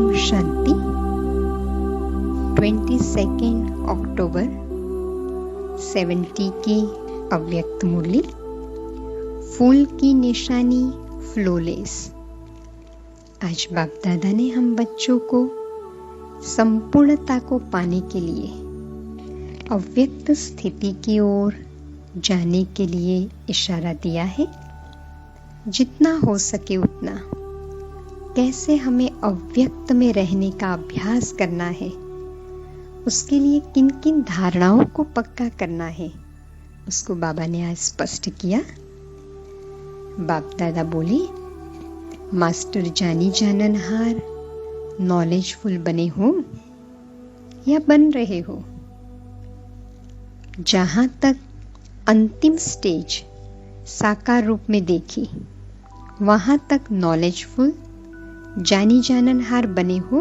ओम शांति। 22 अक्टूबर 70 की अव्यक्त मुरली। फूल की निशानी फ्लोलेस। आज बाप दादा ने हम बच्चों को संपूर्णता को पाने के लिए अव्यक्त स्थिति की ओर जाने के लिए इशारा दिया है। जितना हो सके उतना कैसे हमें अव्यक्त में रहने का अभ्यास करना है, उसके लिए किन किन धारणाओं को पक्का करना है, उसको बाबा ने आज स्पष्ट किया। बाप दादा बोले, मास्टर जानी जाननहार नॉलेजफुल बने हो या बन रहे हो। जहां तक अंतिम स्टेज साकार रूप में देखी, वहां तक नॉलेजफुल जानी जाननहार बने हो।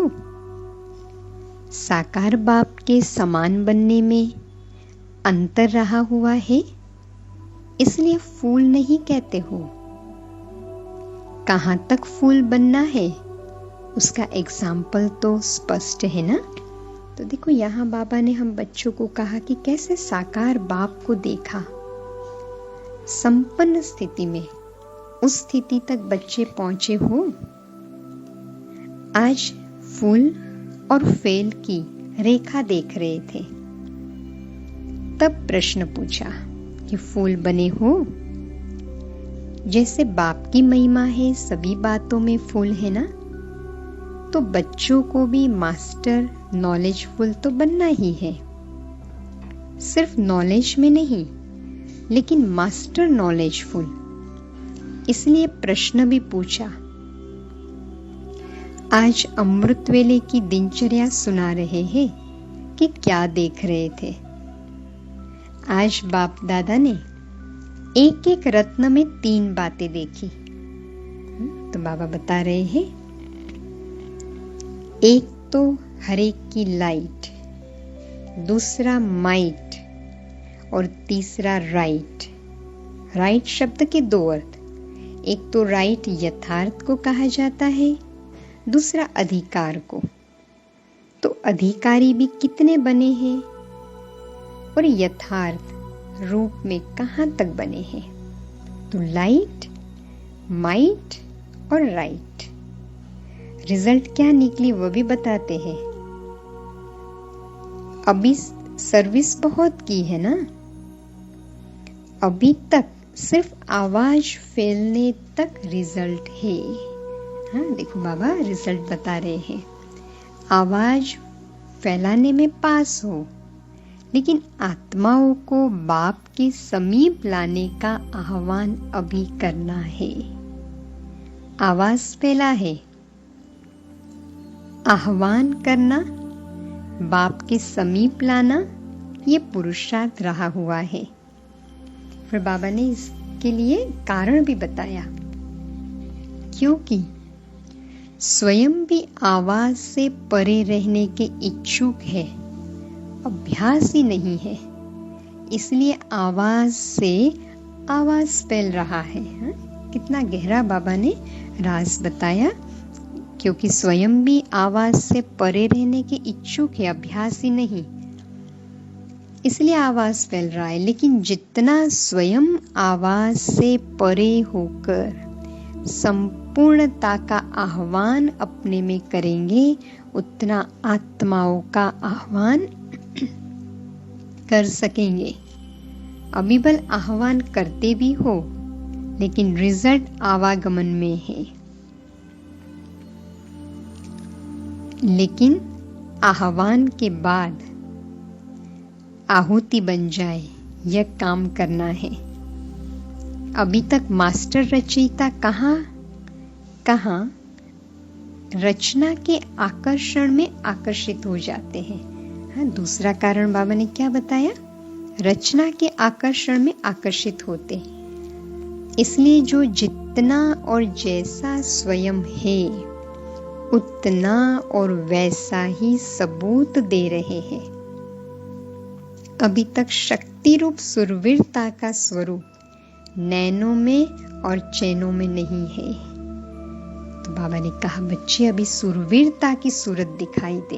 साकार बाप के समान बनने में अंतर रहा हुआ है, इसलिए फूल नहीं कहते हो। कहां तक फूल बनना है उसका एग्जाम्पल तो स्पष्ट है ना। तो देखो, यहाँ बाबा ने हम बच्चों को कहा कि कैसे साकार बाप को देखा। संपन्न स्थिति में उस स्थिति तक बच्चे पहुंचे हो। आज फूल और फेल की रेखा देख रहे थे, तब प्रश्न पूछा कि फूल बने हो। जैसे बाप की महिमा है, सभी बातों में फूल है ना, तो बच्चों को भी मास्टर नॉलेजफुल तो बनना ही है। सिर्फ नॉलेज में नहीं, लेकिन मास्टर नॉलेजफुल। इसलिए प्रश्न भी पूछा। आज अमृत वेले की दिनचर्या सुना रहे हैं कि क्या देख रहे थे। आज बाप दादा ने एक एक रत्न में 3 बातें देखी। तो बाबा बता रहे हैं, एक तो हर एक की लाइट, दूसरा माइट और तीसरा राइट। राइट शब्द के 2 अर्थ। एक तो राइट यथार्थ को कहा जाता है, दूसरा अधिकार को। तो अधिकारी भी कितने बने हैं और यथार्थ रूप में कहां तक बने हैं। तो लाइट, माइट और राइट। रिजल्ट क्या निकली वो भी बताते हैं। अभी सर्विस बहुत की है ना, अभी तक सिर्फ आवाज फैलने तक रिजल्ट है। हाँ, देखो बाबा रिजल्ट बता रहे हैं। आवाज फैलाने में पास हो, लेकिन आत्माओं को बाप के समीप लाने का आह्वान अभी करना है। आवाज फैला है, आह्वान करना, बाप के समीप लाना, ये पुरुषार्थ रहा हुआ है। फिर बाबा ने इसके लिए कारण भी बताया, क्योंकि स्वयं भी आवाज से परे रहने के इच्छुक है, अभ्यास ही नहीं है। इसलिए आवाज से आवाज फैल रहा है। कितना गहरा बाबा ने राज बताया। क्योंकि स्वयं भी आवाज से परे रहने के इच्छुक है, अभ्यास ही नहीं, इसलिए आवाज फैल रहा है। लेकिन जितना स्वयं आवाज से परे होकर संपूर्णता का आह्वान अपने में करेंगे, उतना आत्माओं का आह्वान कर सकेंगे। अभी बल आह्वान करते भी हो, लेकिन रिजल्ट आवागमन में है। लेकिन आह्वान के बाद आहुति बन जाए, यह काम करना है। अभी तक मास्टर रचयिता कहाँ रचना के आकर्षण में आकर्षित हो जाते हैं। हाँ, दूसरा कारण बाबा ने क्या बताया, रचना के आकर्षण में आकर्षित होते। इसलिए जो जितना और जैसा स्वयं है, उतना और वैसा ही सबूत दे रहे हैं। अभी तक शक्ति रूप सुरवीरता का स्वरूप नैनों में और चैनों में नहीं है। तो बाबा ने कहा, बच्चे अभी सुरवीरता की सूरत दिखाई दे।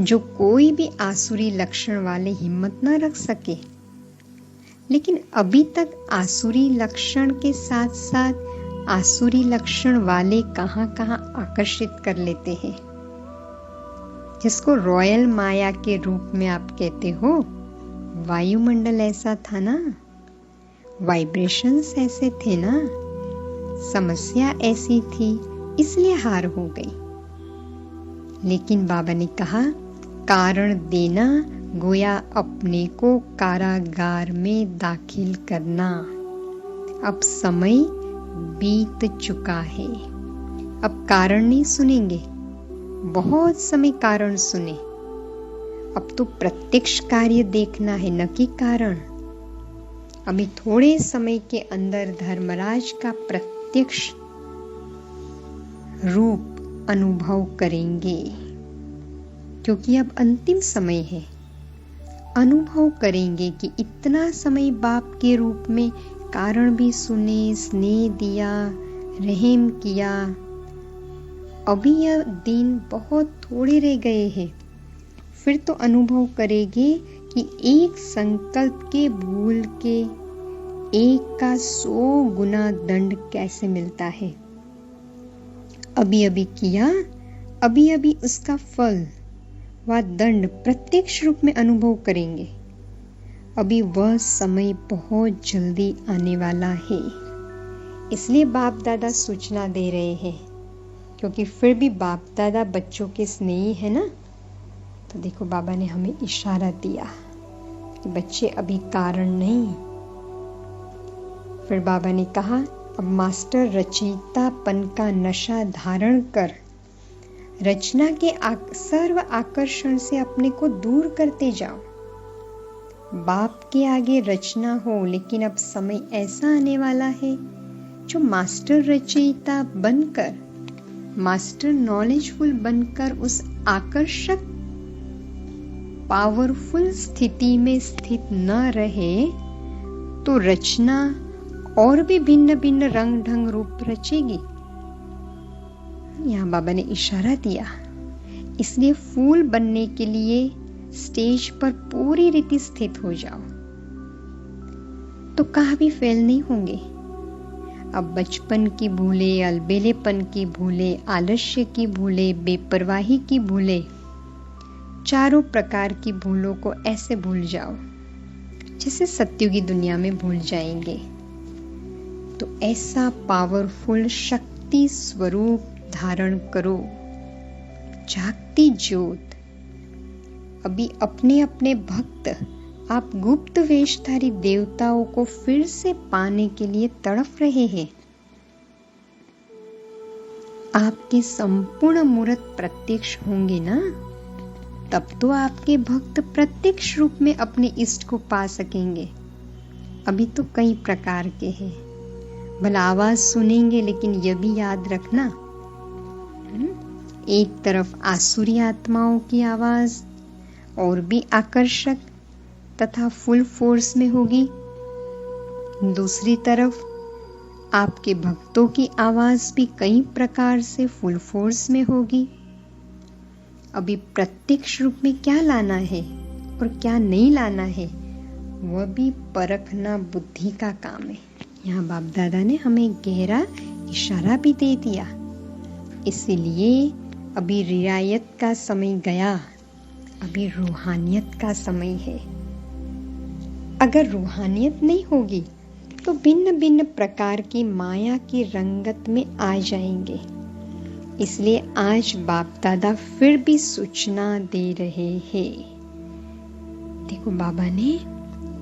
जो कोई भी आसुरी लक्षण वाले हिम्मत न रख सके, लेकिन अभी तक आसुरी लक्षण के साथ साथ आसुरी लक्षण वाले कहां कहां आकर्षित कर लेते हैं, जिसको रॉयल माया के रूप में आप कहते हो। वायुमंडल ऐसा था ना, वाइब्रेशंस ऐसे थे ना, समस्या ऐसी थी, इसलिए हार हो गई। लेकिन बाबा ने कहा, कारण देना गोया अपने को कारागार में दाखिल करना। अब समय बीत चुका है, अब कारण नहीं सुनेंगे। बहुत समय कारण सुने, अब तो प्रत्यक्ष कार्य देखना है, न कि कारण। अभी थोड़े समय के अंदर धर्मराज का प्रत्यक्ष रूप अनुभव करेंगे, क्योंकि अब अंतिम समय है। अनुभव करेंगे कि इतना समय बाप के रूप में कारण भी सुने, स्नेह दिया, रहम किया। अभी यह दिन बहुत थोड़े रह गए हैं। फिर तो अनुभव करेंगे कि एक संकल्प के भूल के एक का 100 गुना दंड कैसे मिलता है। अभी अभी किया, अभी अभी उसका फल व दंड प्रत्यक्ष रूप में अनुभव करेंगे। अभी वह समय बहुत जल्दी आने वाला है। इसलिए बाप दादा सूचना दे रहे हैं, क्योंकि फिर भी बाप दादा बच्चों के स्नेही है ना। तो देखो, बाबा ने हमें इशारा दिया कि बच्चे अभी कारण नहीं। फिर बाबा ने कहा, अब मास्टर रचयितापन का नशा धारण कर रचना के सर्व आकर्षण से अपने को दूर करते जाओ। बाप के आगे रचना हो, लेकिन अब समय ऐसा आने वाला है जो मास्टर रचयिता बनकर, मास्टर नॉलेजफुल बनकर उस आकर्षक पावरफुल स्थिति में स्थित न रहे तो रचना और भी भिन्न भिन्न रंग ढंग रूप रचेगी। यहाँ बाबा ने इशारा दिया। इसलिए फूल बनने के लिए स्टेज पर पूरी रीति स्थित हो जाओ, तो कहाँ भी फेल नहीं होंगे। अब बचपन की भूले, अलबेलेपन की भूले, आलस्य की भूले, बेपरवाही की भूले, चारों प्रकार की भूलों को ऐसे भूल जाओ जैसे सत्युगी दुनिया में भूल जाएंगे। तो ऐसा पावरफुल शक्ति स्वरूप धारण करो, जागती ज्योत। अभी अपने अपने भक्त, आप गुप्त वेशधारी देवताओं को फिर से पाने के लिए तड़प रहे हैं। आपके संपूर्ण मूर्त प्रत्यक्ष होंगे ना, तब तो आपके भक्त प्रत्यक्ष रूप में अपने इष्ट को पा सकेंगे। अभी तो कई प्रकार के हैं। भला आवाज सुनेंगे, लेकिन यह भी याद रखना, एक तरफ आसुरी आत्माओं की आवाज और भी आकर्षक तथा फुल फोर्स में होगी, दूसरी तरफ आपके भक्तों की आवाज भी कई प्रकार से फुल फोर्स में होगी। अभी प्रत्यक्ष रूप में क्या लाना है और क्या नहीं लाना है, वह भी परखना बुद्धि का काम है। यहाँ बाप दादा ने हमें गहरा इशारा भी दे दिया। इसीलिए अभी रियायत का समय गया, अभी रूहानियत का समय है। अगर रूहानियत नहीं होगी तो भिन्न भिन्न प्रकार की माया की रंगत में आ जाएंगे। इसलिए आज बाप दादा फिर भी सूचना दे रहे हैं। देखो, बाबा ने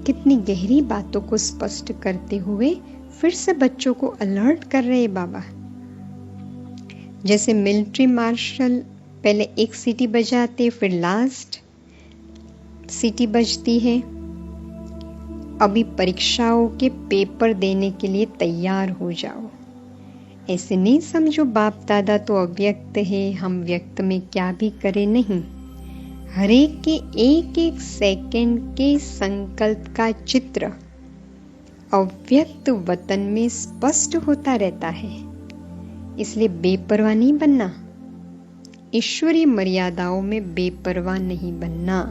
कितनी गहरी बातों को स्पष्ट करते हुए फिर से बच्चों को अलर्ट कर रहे हैं बाबा। जैसे मिलिट्री मार्शल पहले एक सीटी बजाते, फिर लास्ट सीटी बजती है। अभी परीक्षाओं के पेपर देने के लिए तैयार हो जाओ। ऐसे नहीं समझो बाप दादा तो अव्यक्त है, हम व्यक्त में क्या भी करें, नहीं। हर एक के एक एक सेकंड के संकल्प का चित्र अव्यक्त वतन में स्पष्ट होता रहता है। इसलिए बेपरवाह नहीं बनना, ईश्वरीय मर्यादाओं में बेपरवाह नहीं बनना।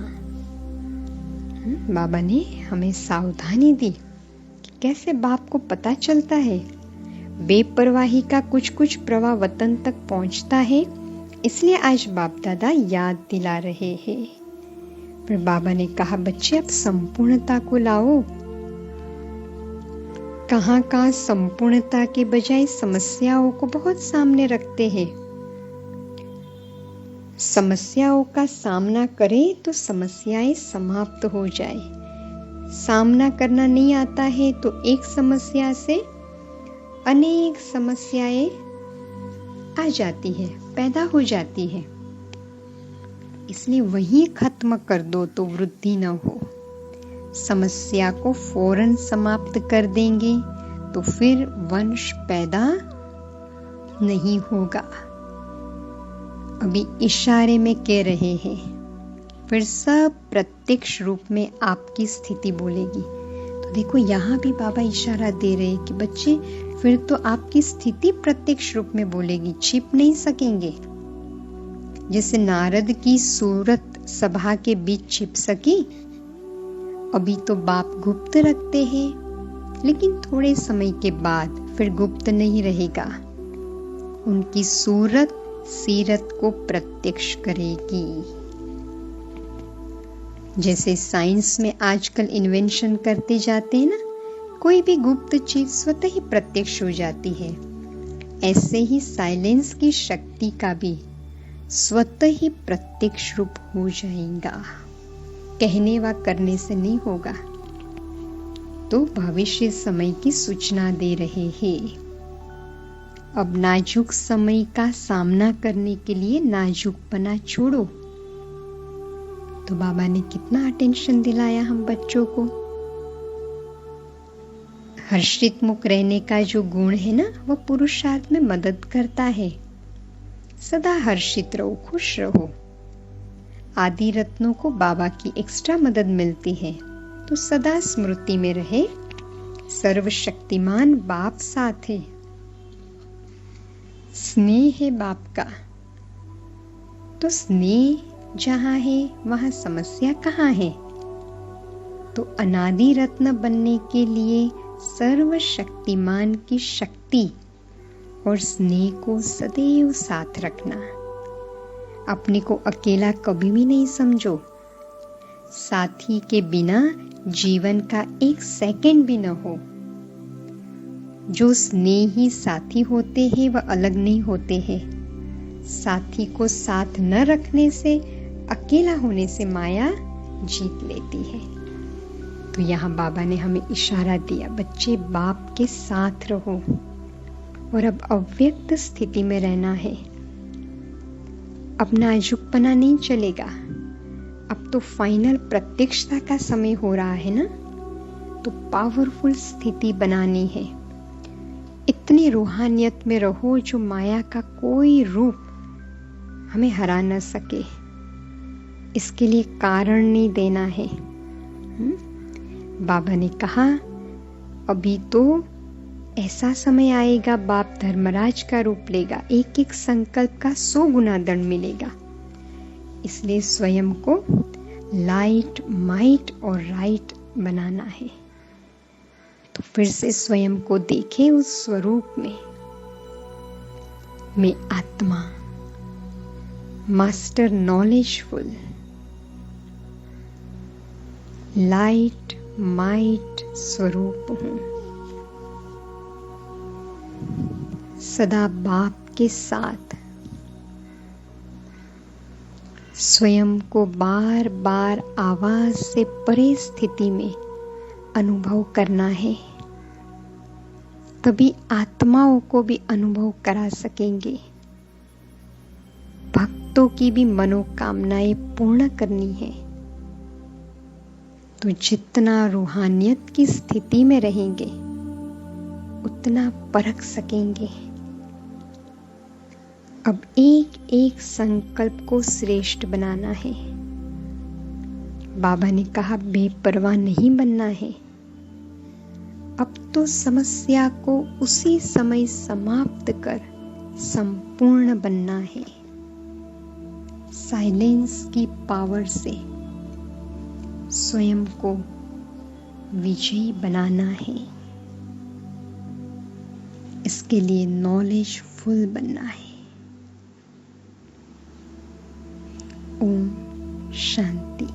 बाबा ने हमें सावधानी दी कि कैसे बाप को पता चलता है बेपरवाही का कुछ कुछ प्रवाह वतन तक पहुंचता है। इसलिए आज बाप दादा याद दिला रहे हैं। फिर बाबा ने कहा, बच्चे अब संपूर्णता को लाओ। कहाँ संपूर्णता के बजाय समस्याओं को बहुत सामने रखते हैं। समस्याओं का सामना करें तो समस्याएं समाप्त हो जाए। सामना करना नहीं आता है तो एक समस्या से अनेक समस्याएं आ जाती है, पैदा हो जाती है। इसलिए वही खत्म कर दो तो वृद्धि न हो। समस्या को फौरन समाप्त कर देंगे तो फिर वंश पैदा नहीं होगा। अभी इशारे में कह रहे हैं, फिर सब प्रत्यक्ष रूप में आपकी स्थिति बोलेगी। तो देखो यहाँ भी बाबा इशारा दे रहे हैं कि बच्चे फिर तो आपकी स्थिति प्रत्यक्ष रूप में बोलेगी, छिप नहीं सकेंगे। जैसे नारद की सूरत सभा के बीच छिप सकी। अभी तो बाप गुप्त रखते हैं, लेकिन थोड़े समय के बाद फिर गुप्त नहीं रहेगा। उनकी सूरत सीरत को प्रत्यक्ष करेगी। जैसे साइंस में आजकल इन्वेंशन करते जाते हैं ना, कोई भी गुप्त चीज स्वतः ही प्रत्यक्ष हो जाती है। ऐसे ही साइलेंस की शक्ति का भी स्वतः ही प्रत्यक्ष रूप हो जाएगा। कहने व करने से नहीं होगा। तो भविष्य समय की सूचना दे रहे हैं। अब नाजुक समय का सामना करने के लिए नाजुकपना छोड़ो। तो बाबा ने कितना अटेंशन दिलाया हम बच्चों को। हर्षित मुख रहने का जो गुण है ना, वो पुरुषार्थ में मदद करता है। सदा हर्षित रहो, खुश रहो। आदि रत्नों को बाबा की एक्स्ट्रा मदद मिलती है, तो सदा स्मृति में रहे सर्वशक्तिमान बाप साथ है। स्नेह है बाप का, तो स्नेह जहां है वहां समस्या कहाँ है। तो अनादि रत्न बनने के लिए सर्वशक्तिमान की शक्ति और स्नेह को सदैव साथ रखना। अपने को अकेला कभी भी नहीं समझो। साथी के बिना जीवन का एक सेकंड भी न हो। जो स्नेही साथी होते हैं वह अलग नहीं होते हैं। साथी को साथ न रखने से, अकेला होने से माया जीत लेती है। तो यहाँ बाबा ने हमें इशारा दिया, बच्चे बाप के साथ रहो। और अब अव्यक्त स्थिति में रहना है। अब नाजुकपना नहीं चलेगा। अब तो फाइनल प्रत्यक्षता का समय हो रहा है ना, तो पावरफुल स्थिति बनानी है। इतनी रूहानियत में रहो जो माया का कोई रूप हमें हरा न सके। इसके लिए कारण नहीं देना है। बाबा ने कहा, अभी तो ऐसा समय आएगा बाप धर्मराज का रूप लेगा, एक एक संकल्प का 100 गुना दंड मिलेगा। इसलिए स्वयं को लाइट, माइट और राइट बनाना है। तो फिर से स्वयं को देखें उस स्वरूप में। मैं आत्मा, मास्टर नॉलेजफुल, लाइट, माइट स्वरूप हूं। सदा बाप के साथ स्वयं को बार बार आवाज से परे स्थिति में अनुभव करना है। तभी आत्माओं को भी अनुभव करा सकेंगे। भक्तों की भी मनोकामनाएं पूर्ण करनी है। तो जितना रूहानियत की स्थिति में रहेंगे उतना परख सकेंगे। अब एक एक संकल्प को श्रेष्ठ बनाना है। बाबा ने कहा बेपरवाह नहीं बनना है। अब तो समस्या को उसी समय समाप्त कर संपूर्ण बनना है। साइलेंस की पावर से स्वयं को विजयी बनाना है। इसके लिए नॉलेजफुल बनना है। ओम शांति।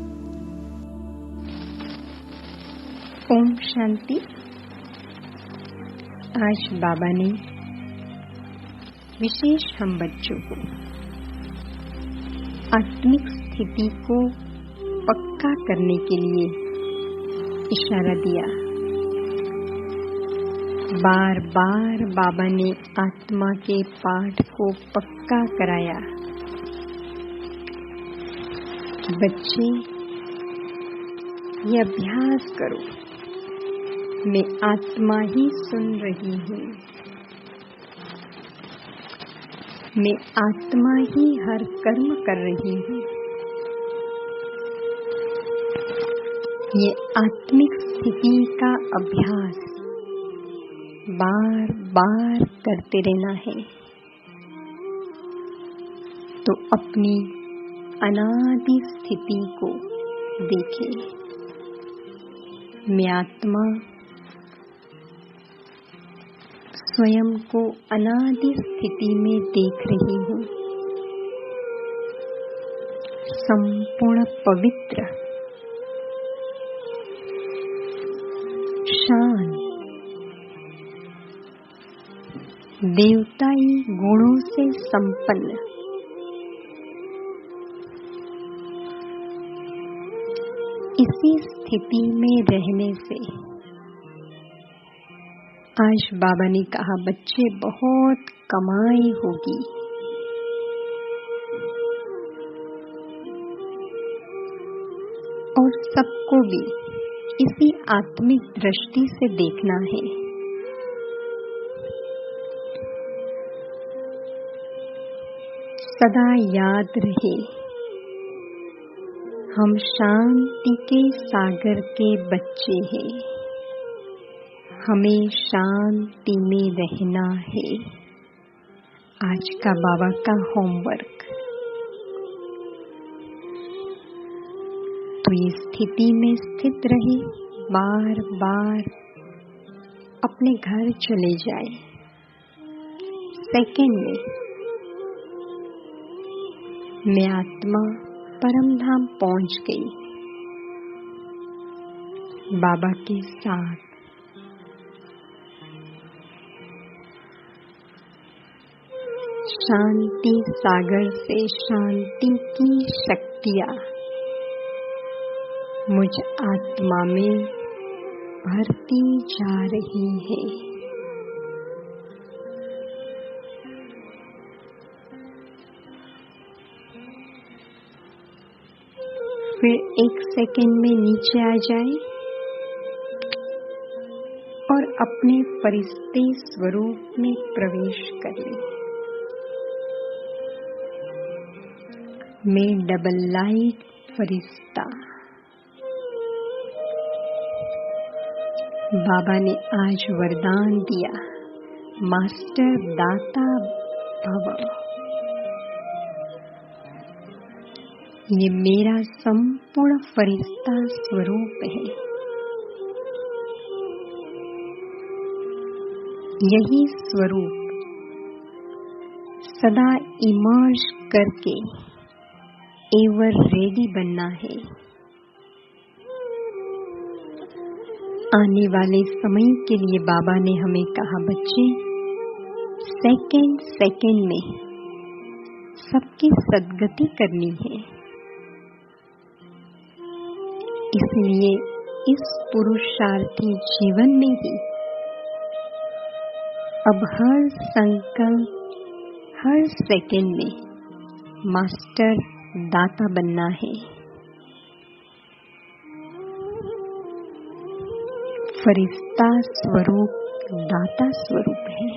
ओम शांति। आज बाबा ने विशेष हम बच्चों को आत्मिक स्थिति को पक्का करने के लिए इशारा दिया। बार बार बाबा ने आत्मा के पाठ को पक्का कराया। बच्चे, ये अभ्यास करो, मैं आत्मा ही सुन रही हूँ, मैं आत्मा ही हर कर्म कर रही हूँ। ये आत्मिक स्थिति का अभ्यास बार बार करते रहना है, तो अपनी अनादि स्थिति को देखें। मैं आत्मा स्वयं को अनादि स्थिति में देख रही हूँ, संपूर्ण पवित्र, शांत, देवताई गुणों से संपन्न, इसी स्थिति में रहने से आज बाबा ने कहा, बच्चे बहुत कमाई होगी। और सबको भी इसी आत्मिक दृष्टि से देखना है। सदा याद रहे, हम शांति के सागर के बच्चे हैं। हमें शांति में रहना है। आज का बाबा का होमवर्क। तो ये स्थिति में स्थित रहे, बार बार अपने घर चले जाए। सेकंड में मैं आत्मा परम धाम पहुंच गई, बाबा के साथ। शांति सागर से शांति की शक्तियाँ मुझ आत्मा में भरती जा रही है। फिर 1 सेकंड में नीचे आ जाए और अपने फरिश्ते स्वरूप में प्रवेश कर ले। मैं डबल लाइट फरिश्ता। बाबा ने आज वरदान दिया, मास्टर दाता भव। ये मेरा संपूर्ण फरिश्ता स्वरूप है। यही स्वरूप सदा इमर्ज करके एवर रेडी बनना है। आने वाले समय के लिए बाबा ने हमें कहा, बच्चे सेकंड में सबकी सद्गति करनी है। इसलिए इस पुरुषार्थी जीवन में ही अब हर संकल्प, हर सेकंड में मास्टर दाता बनना है। फरिश्ता स्वरूप दाता स्वरूप है,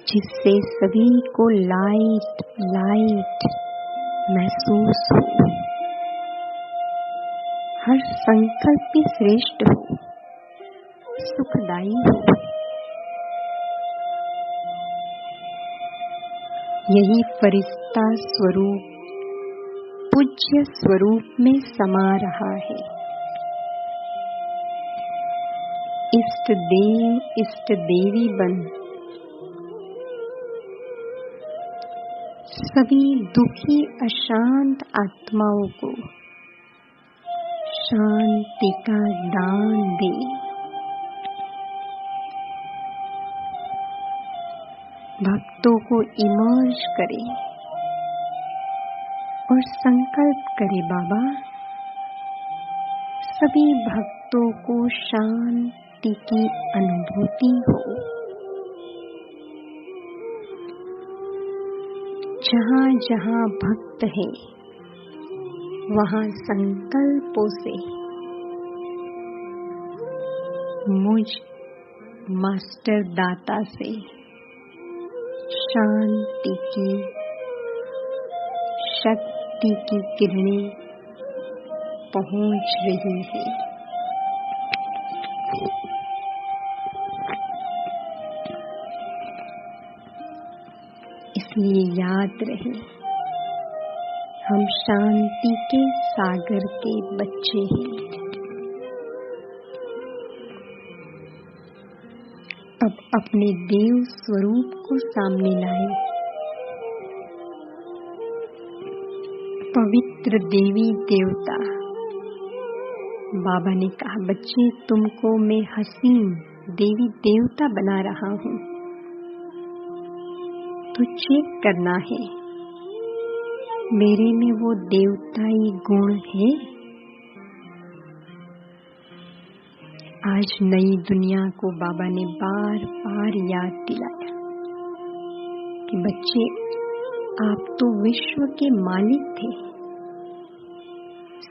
जिससे सभी को लाइट महसूस हो। हर संकल्प भी श्रेष्ठ हो, सुखदायी हो। यही फरिश्ता स्वरूप पूज्य स्वरूप में समा रहा है। इष्ट देव इष्ट देवी बन सभी दुखी अशांत आत्माओं को शांति का दान दे। भक्तों को इमर्ज करे और संकल्प करे, बाबा सभी भक्तों को शांति की अनुभूति हो। जहाँ जहाँ भक्त है वहाँ संकल्पों से मुझ मास्टर दाता से शांति की शक्ति की किरणें पहुँच रही है। इसलिए याद रहे, हम शांति के सागर के बच्चे हैं। अब अपने देव स्वरूप को सामने लाए। पवित्र देवी देवता, बाबा ने कहा बच्चे तुमको मैं हसीन देवी देवता बना रहा हूँ, तो चेक करना है मेरे में वो देवताई गुण है। आज नई दुनिया को बाबा ने बार बार याद दिलाया कि बच्चे आप तो विश्व के मालिक थे,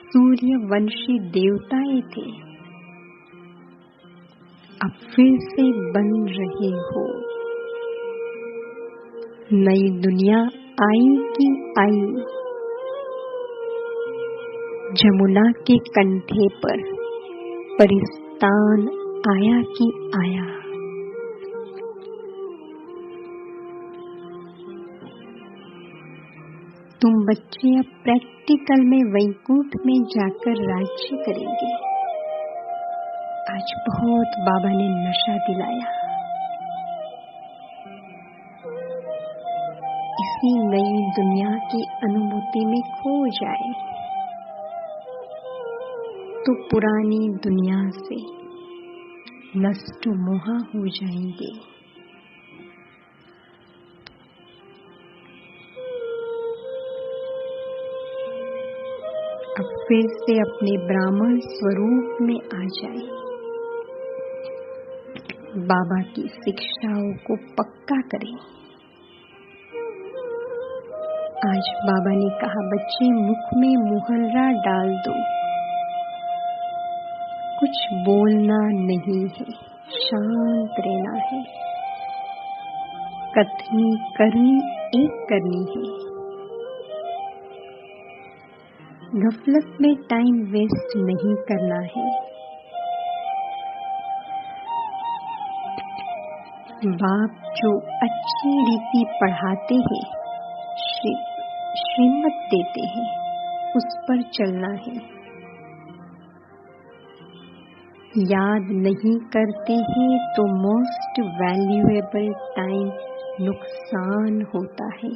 सूर्यवंशी देवताएं थे, अब फिर से बन रहे हो। नई दुनिया आई की आई, जमुना के कंठे पर परिस्तान आया की आया। तुम बच्चे अब प्रैक्टिकल में वैकुंठ में जाकर राज्य करेंगे। आज बहुत बाबा ने नशा दिलाया। इसी नई दुनिया की अनुभूति में खो जाए तो पुरानी दुनिया से नष्ट मोहा हो जाएंगे। अब फिर से अपने ब्राह्मण स्वरूप में आ जाए। बाबा की शिक्षाओं को पक्का करें। आज बाबा ने कहा बच्चे मुख में मुहर्रा डाल दो, कुछ बोलना नहीं है, शांत रहना है, कथनी करनी एक करनी है। गफलत में टाइम वेस्ट नहीं करना है। बाप जो अच्छी रीति पढ़ाते हैं, श्रीमत देते हैं, उस पर चलना है। याद नहीं करते हैं तो मोस्ट वैल्यूएबल टाइम नुकसान होता है।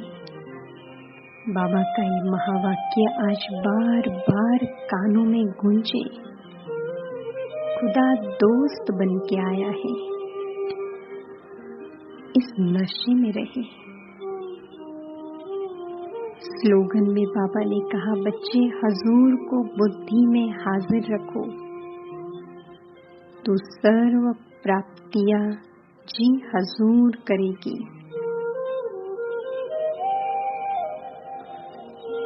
बाबा का ये महावाक्य आज बार बार कानों में गूंजे। खुदा दोस्त बन के आया है, इस नशे में रहे। स्लोगन में बाबा ने कहा बच्चे हजूर को बुद्धि में हाजिर रखो तो सर्व प्राप्तियां जी हजूर करेगी।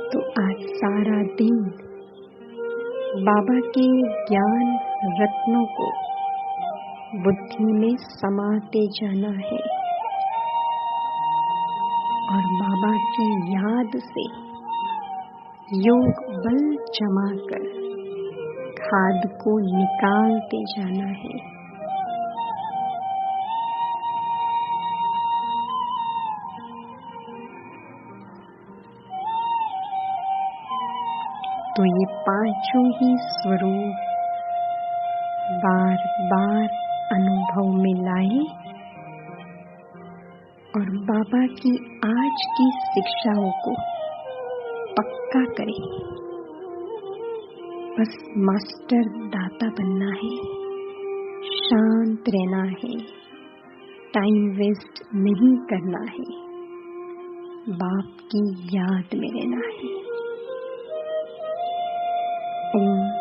तो आज सारा दिन बाबा के ज्ञान रत्नों को बुद्धि में समाते जाना है और बाबा की याद से योग बल जमा कर खाद को निकालते जाना है। तो ये पांचों ही स्वरूप बार बार अनुभव में लाए और बाबा की आज की शिक्षाओं को पक्का करें। बस मास्टर दाता बनना है, शांत रहना है, टाइम वेस्ट नहीं करना है, बाप की याद में रहना है। ओम